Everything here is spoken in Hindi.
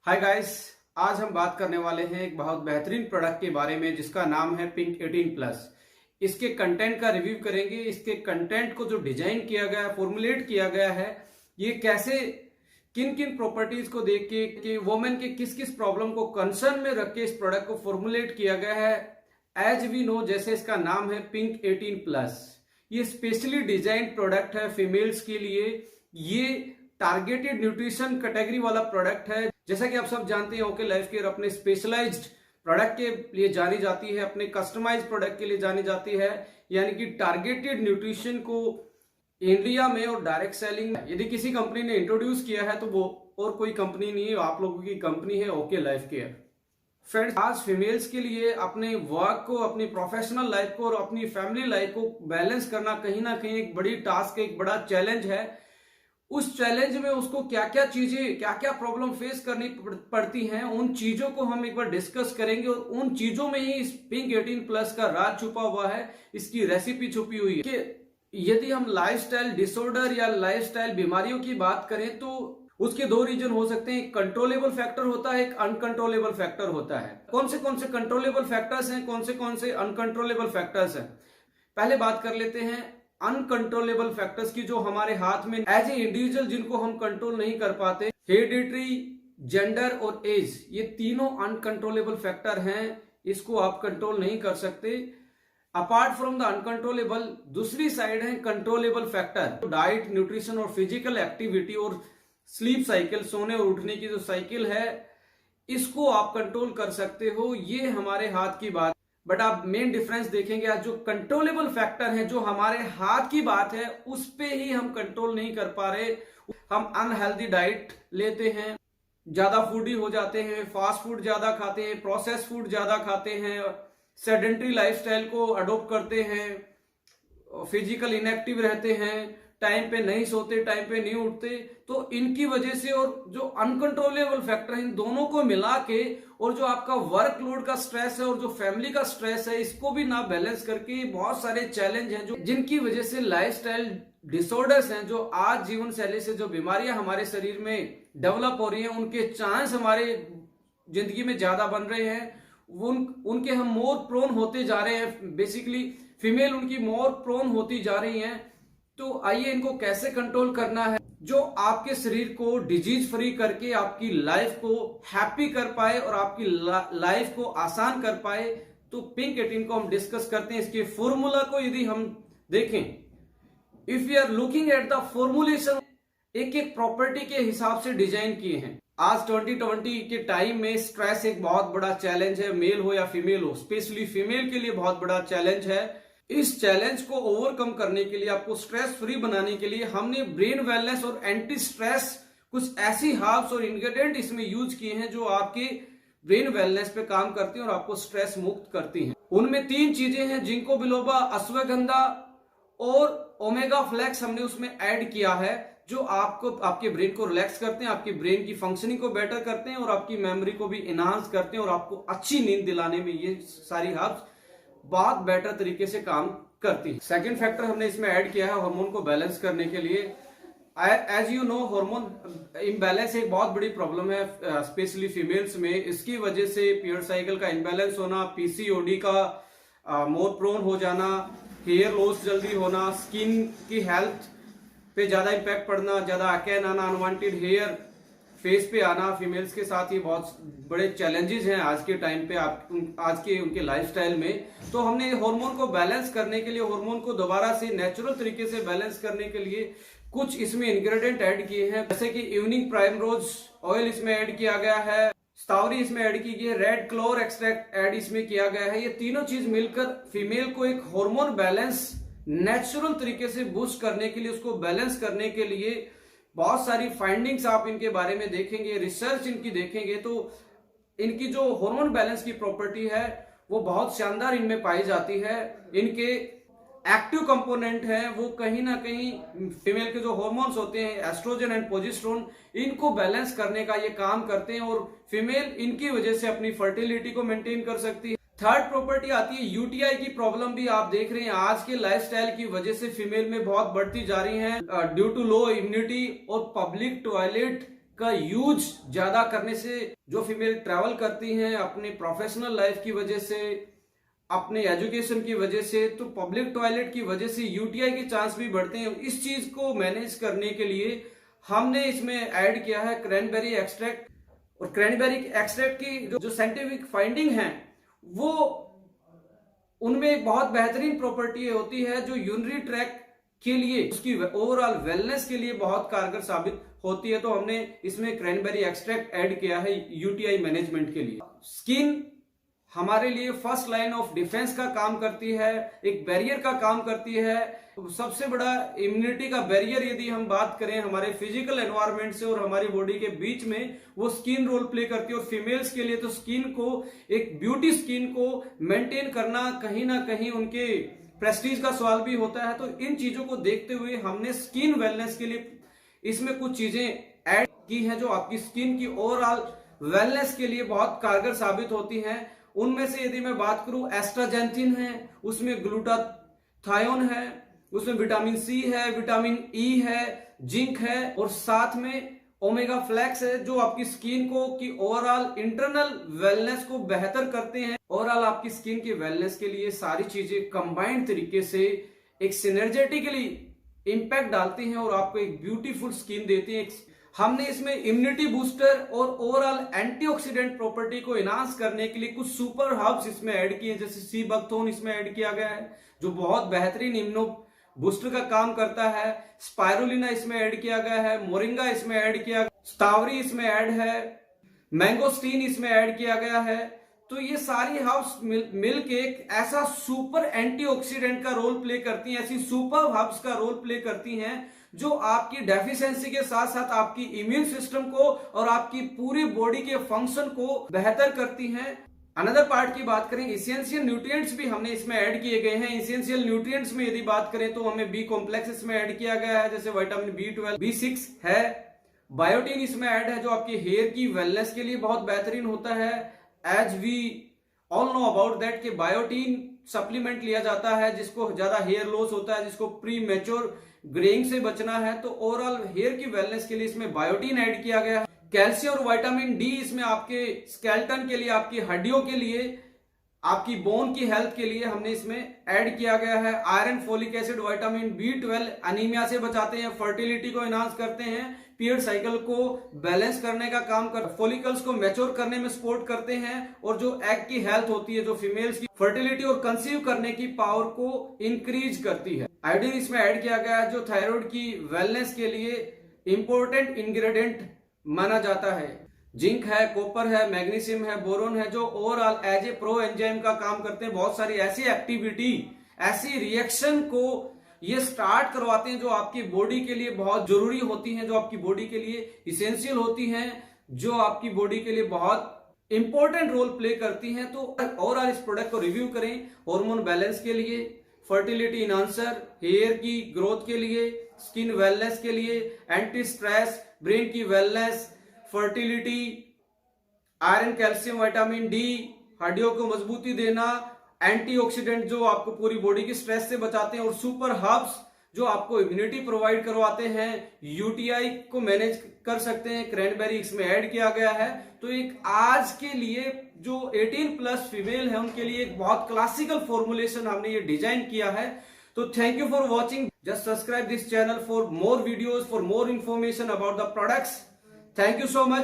हाय गाइस, आज हम बात करने वाले हैं एक बहुत बेहतरीन प्रोडक्ट के बारे में जिसका नाम है पिंक 18 प्लस। इसके कंटेंट का रिव्यू करेंगे। इसके कंटेंट को जो डिजाइन किया गया है, फॉर्मुलेट किया गया है, ये कैसे किन किन प्रॉपर्टीज को देख के कि वुमेन के किस किस प्रॉब्लम को कंसर्न में रख के इस प्रोडक्ट को फॉर्मुलेट किया गया है। एज वी नो, जैसे इसका नाम है पिंक 18 प्लस, ये स्पेशली डिजाइन प्रोडक्ट है फीमेल्स के लिए। ये टारगेटेड न्यूट्रिशन कैटेगरी वाला प्रोडक्ट है। जैसा कि आप सब जानते हैं, ओके लाइफ केयर अपने स्पेशलाइज्ड प्रोडक्ट के लिए जानी जाती है, अपने कस्टमाइज्ड प्रोडक्ट के लिए जानी जाती है। यानी कि टारगेटेड न्यूट्रिशन को इंडिया में और डायरेक्ट सेलिंग यदि किसी कंपनी ने इंट्रोड्यूस किया है तो वो और कोई कंपनी नहीं है, आप लोगों की कंपनी है ओके लाइफ केयर। फ्रेंड्स, आज फीमेल्स के लिए अपने वर्क को, अपनी प्रोफेशनल लाइफ को और अपनी फैमिली लाइफ को बैलेंस करना कहीं ना कहीं एक बड़ी टास्क है, एक बड़ा चैलेंज है। उस चैलेंज में उसको क्या क्या चीजें, क्या क्या प्रॉब्लम फेस करनी पड़ती हैं, उन चीजों को हम एक बार डिस्कस करेंगे। और उन चीजों में ही इस पिंक 18 प्लस का राज छुपा हुआ है, इसकी रेसिपी छुपी हुई है। कि यदि हम लाइफस्टाइल डिसऑर्डर या लाइफस्टाइल बीमारियों की बात करें तो उसके दो रीजन हो सकते हैं। एक कंट्रोलेबल फैक्टर होता है, एक अनकंट्रोलेबल फैक्टर होता है। कौन से कंट्रोलेबल फैक्टर्स हैं, कौन से अनकंट्रोलेबल फैक्टर्स हैं, पहले बात कर लेते हैं अनकंट्रोलेबल फैक्टर्स की, जो हमारे हाथ में एज ए इंडिविजुअल जिनको हम कंट्रोल नहीं कर पाते। हेरिडिटरी, जेंडर और एज, ये तीनों अनकंट्रोलेबल फैक्टर हैं, इसको आप कंट्रोल नहीं कर सकते। अपार्ट फ्रॉम द अनकंट्रोलेबल, दूसरी साइड है कंट्रोलेबल फैक्टर। डाइट, न्यूट्रिशन और फिजिकल एक्टिविटी और स्लीप साइकिल, सोने और उठने की जो साइकिल है, इसको आप कंट्रोल कर सकते हो, ये हमारे हाथ की बात। बट आप मेन डिफरेंस देखेंगे, आज जो कंट्रोलेबल फैक्टर है, जो हमारे हाथ की बात है, उस पे ही हम कंट्रोल नहीं कर पा रहे। हम अनहेल्दी डाइट लेते हैं, ज्यादा फूडी हो जाते हैं, फास्ट फूड ज्यादा खाते हैं, प्रोसेस फूड ज्यादा खाते हैं, सेडेंट्री लाइफस्टाइल को अडॉप्ट करते हैं, फिजिकल इनएक्टिव रहते हैं, टाइम पे नहीं सोते, टाइम पे नहीं उठते। तो इनकी वजह से और जो अनकंट्रोलेबल फैक्टर है, इन दोनों को मिला के, और जो आपका वर्कलोड का स्ट्रेस है और जो फैमिली का स्ट्रेस है, इसको भी ना बैलेंस करके बहुत सारे चैलेंज हैं जो जिनकी वजह से लाइफस्टाइल डिसऑर्डर्स हैं, जो आज जीवन शैली से जो बीमारियां हमारे शरीर में डेवलप हो रही हैं, उनके चांस हमारे जिंदगी में ज्यादा बन रहे हैं। उनके हम मोर प्रोन होते जा रहे हैं। बेसिकली फीमेल उनकी मोर प्रोन होती जा रही हैं। तो आइए इनको कैसे कंट्रोल करना है, जो आपके शरीर को डिजीज फ्री करके आपकी लाइफ को हैप्पी कर पाए और आपकी लाइफ को आसान कर पाए। तो पिंक 18 को हम डिस्कस करते हैं। इसके फॉर्मूला को यदि हम देखें, if you are looking at the formulation, एक एक प्रॉपर्टी के हिसाब से डिजाइन किए हैं। आज 2020 के टाइम में स्ट्रेस एक बहुत बड़ा चैलेंज है, मेल हो या फीमेल हो, स्पेशली फीमेल के लिए बहुत बड़ा चैलेंज है। इस चैलेंज को ओवरकम करने के लिए, आपको स्ट्रेस फ्री बनाने के लिए, हमने ब्रेन वेलनेस और एंटी स्ट्रेस कुछ ऐसी हर्ब्स और इंग्रेडिएंट इसमें यूज किए हैं जो आपके ब्रेन वेलनेस पे काम करती हैं और आपको स्ट्रेस मुक्त करती हैं। उनमें 3 चीजें हैं, जिंको बिलोबा, अश्वगंधा और ओमेगा फ्लेक्स हमने उसमें ऐड किया है, जो आपको आपके ब्रेन को रिलैक्स करते हैं, आपकी ब्रेन की फंक्शनिंग को बेटर करते हैं और आपकी मेमोरी को भी इनहांस करते हैं और आपको अच्छी नींद दिलाने में ये सारी हर्ब्स बहुत बेटर तरीके से काम करती है। सेकंड फैक्टर हमने इसमें ऐड किया है हार्मोन को बैलेंस करने के लिए। As you know, hormone imbalance एक बहुत बड़ी प्रॉब्लम है, स्पेशली फीमेल्स में। इसकी वजह से पीरियड साइकिल का इम्बैलेंस होना, पीसीओडी का मोर प्रोन हो जाना, हेयर लॉस जल्दी होना, स्किन की हेल्थ पे ज्यादा इंपैक्ट पड़ना, ज्यादा एक्ने आना, अनवांटेड हेयर फेस पे आना, फीमेल्स के साथ ये बहुत बड़े चैलेंजेस हैं आज के टाइम पे, आज के उनके लाइफस्टाइल में। तो हमने हार्मोन को बैलेंस करने के लिए, हार्मोन को दोबारा से नेचुरल तरीके से बैलेंस करने के लिए कुछ इसमें इंग्रेडिएंट ऐड किए हैं, जैसे कि इवनिंग प्राइमरोज ऑयल इसमें ऐड किया गया है, स्टावरी इसमें ऐड की गई है, रेड क्लोर एक्सट्रैक्ट ऐड इसमें किया गया है। ये तीनों चीज मिलकर फीमेल को एक हार्मोन बैलेंस नेचुरल तरीके से बूस्ट करने के लिए, उसको बैलेंस करने के लिए बहुत सारी फाइंडिंग्स आप इनके बारे में देखेंगे, रिसर्च इनकी देखेंगे, तो इनकी जो हार्मोन बैलेंस की प्रॉपर्टी है वो बहुत शानदार इनमें पाई जाती है। इनके एक्टिव कंपोनेंट हैं वो कहीं ना कहीं फीमेल के जो हार्मोन्स होते हैं, एस्ट्रोजन एंड प्रोजेस्टेरोन, इनको बैलेंस करने का ये काम करते हैं और फीमेल इनकी वजह से अपनी फर्टिलिटी को मेंटेन कर सकती है। थर्ड प्रॉपर्टी आती है यूटीआई की प्रॉब्लम। भी आप देख रहे हैं आज के लाइफस्टाइल की वजह से फीमेल में बहुत बढ़ती जा रही है, ड्यू टू लो इम्यूनिटी और पब्लिक टॉयलेट का यूज ज्यादा करने से जो फीमेल ट्रैवल करती हैं अपने प्रोफेशनल लाइफ की वजह से, अपने एजुकेशन की वजह से, तो पब्लिक टॉयलेट की वजह से यूटीआई के चांस भी बढ़ते हैं। इस चीज को मैनेज करने के लिए हमने इसमें ऐड किया है क्रैनबेरी एक्सट्रैक्ट। और क्रैनबेरी एक्सट्रैक्ट की जो साइंटिफिक फाइंडिंग है वो उनमें एक बहुत बेहतरीन प्रॉपर्टी होती है जो यूरिनरी ट्रैक के लिए, उसकी ओवरऑल वेलनेस के लिए बहुत कारगर साबित होती है। तो हमने इसमें क्रैनबेरी एक्सट्रैक्ट ऐड किया है यूटीआई मैनेजमेंट के लिए। स्किन हमारे लिए फर्स्ट लाइन ऑफ डिफेंस का काम करती है, एक बैरियर का काम करती है। सबसे बड़ा इम्यूनिटी का बैरियर यदि हम बात करें हमारे फिजिकल एनवायरनमेंट से और हमारी बॉडी के बीच में, वो स्किन रोल प्ले करती है। और फीमेल्स के लिए तो स्किन को, एक ब्यूटी स्किन को मेंटेन करना कहीं ना कहीं उनके प्रेस्टीज का सवाल भी होता है। तो इन चीजों को देखते हुए हमने स्किन वेलनेस के लिए इसमें कुछ चीजें ऐड की हैं जो आपकी स्किन की ओवरऑल वेलनेस के लिए बहुत कारगर साबित होती हैं। उनमें से यदि मैं बात करूं, एस्ट्राजेंथिन है, उसमें ग्लूटाथायोन है, उसमें विटामिन सी है, विटामिन ई है, जिंक है और साथ में ओमेगा फ्लैक्स है जो आपकी स्किन को की ओवरऑल इंटरनल वेलनेस को बेहतर करते हैं। ओवरऑल आपकी स्किन की वेलनेस के लिए सारी चीजें कंबाइंड तरीके से एक सिनर्जेटिकली इंपैक्ट डालती हैं और आपको एक ब्यूटीफुल स्किन देती हैं। हमने इसमें इम्यूनिटी बूस्टर और ओवरऑल एंटीऑक्सीडेंट प्रॉपर्टी को इनहांस करने के लिए कुछ सुपर हर्ब्स इसमें ऐड किए, जैसे सी बकथोर्न इसमें ऐड किया गया है जो बहुत बेहतरीन इम्यूनो बूस्टर का काम करता है। स्पाइरुलिना इसमें ऐड किया गया है, मोरिंगा इसमें ऐड किया, स्टावरी इसमें ऐड है, मैंगोस्टीन इसमें ऐड किया गया है। तो ये सारी हर्ब्स मिलके एक ऐसा सुपर एंटीऑक्सीडेंट का रोल प्ले करती हैं, ऐसी सुपर हर्ब्स का रोल प्ले करती हैं जो आपकी डेफिशिएंसी के साथ साथ आपकी इम्यून सिस्टम को और आपकी पूरी बॉडी के फंक्शन को बेहतर करती हैं। अनदर पार्ट की बात करें, इसेंशियल न्यूट्रिएंट्स भी हमने इसमें ऐड किए गए हैं। इसेंशियल न्यूट्रिएंट्स में यदि बात करें तो हमें बी कॉम्प्लेक्स इसमें ऐड किया गया है, जैसे विटामिन B12, B6 है, बायोटीन इसमें ऐड है जो आपकी हेयर की वेलनेस के लिए बहुत बेहतरीन होता है। As we all know about that कि बायोटीन सप्लीमेंट लिया जाता है जिसको ज्यादा हेयर लॉस होता है, जिसको प्री मैच्योर ग्रेइंग से बचना है, तो ओवरऑल हेयर की वेलनेस के लिए इसमें बायोटीन ऐड किया गया है। कैल्शियम और विटामिन डी इसमें आपके स्केलेटन के लिए, आपकी हड्डियों के लिए, आपकी बोन की हेल्थ के लिए हमने इसमें ऐड किया गया है। Iron, folic acid, vitamin B12 anaemia से बचाते हैं, फर्टिलिटी को एनहांस करते हैं, पीरियड साइकिल को बैलेंस करने का काम कर, फॉलिकल्स को मैच्योर करने में सपोर्ट करते हैं और जो एग की हेल्थ होती है, जो फीमेल्स की फर्टिलिटी और कंसीव करने की पावर को इंक्रीज करती है। आयोडीन इसमें ऐड किया गया है जो थायराइड की वेलनेस के लिए इंपॉर्टेंट इंग्रेडिएंट माना जाता है। जिंक है, कॉपर है, मैग्नीशियम है, बोरोन है जो overall as a pro enzyme का काम करते हैं। बहुत सारी ऐसी एक्टिविटी, ऐसी रिएक्शन को ये स्टार्ट करवाते हैं जो आपकी बॉडी के लिए बहुत जरूरी होती हैं, जो आपकी बॉडी के लिए इसेंशियल होती हैं, जो आपकी बॉडी के लिए बहुत इंपॉर्टेंट रोल प्ले करती हैं। तो ओवरऑल इस प्रोडक्ट को रिव्यू करें, हार्मोन बैलेंस के लिए, फर्टिलिटी इनहांसर, हेयर की ग्रोथ के लिए, स्किन वेलनेस के लिए, एंटी स्ट्रेस, ब्रेन की wellness, fertility, iron, calcium, vitamin D, हड्डियों को मजबूती देना, एंटीऑक्सीडेंट जो आपको पूरी बॉडी की स्ट्रेस से बचाते हैं और सुपर हर्ब्स जो आपको इम्यूनिटी प्रोवाइड करवाते हैं, यूटीआई को मैनेज कर सकते हैं, क्रैनबेरी इसमें ऐड किया गया है। तो एक आज के लिए जो 18+ फीमेल है उनके लिए एक बहुत क्लासिकल फॉर्मुलेशन हमने ये डिजाइन किया है। तो thank you for watching, just subscribe this channel for more videos, for more information about the products. Thank you so much.